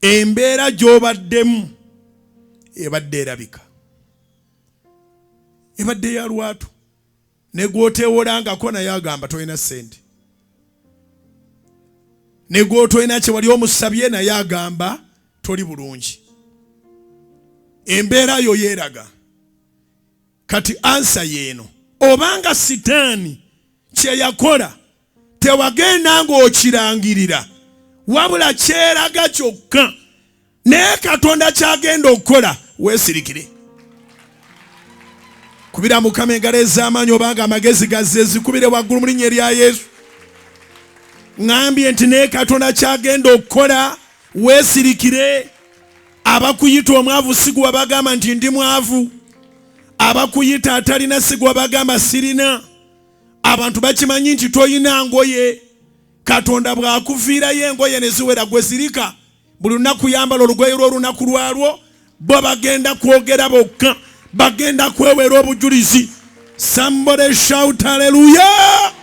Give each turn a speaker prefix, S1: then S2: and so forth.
S1: embeera gyobaddemu ebadde elabika, ebadde ya lwatu, ne gw'oteewolangako naye agamba tolina ssente, ne gw'otolina kye wali omusabye naye agamba toli bulungi. Embeera yo yeeraga. Kati ansa yeeno, obanga sitaani kye yakola tewagenda ng'okirangirira, wabula kyeraga kyokka, naye Katonda kyagenda okukola weesirikire. Kubira Mukama engalo ez'amaanyi obanga amagezi gazze zikubire waggulu mu linnya erya Yesu. Ngambye nti naye Katonda kyagenda okukola weesirikire. Abakuyita omwavu sigwa bagamba nti ndi mwavu, abakuyita atalina sigwa bagamba sirina. Abantu bakimanyi nti toyina ngoye. Katonda bw'akuviirayo engoye ne ziwera gwe zirika, buli lunaku yambala olugoye lw'olunaku lwalwo, bo bagenda kwogera bokka, bagenda kwewera obujulizi. Somebody shout hallelujah.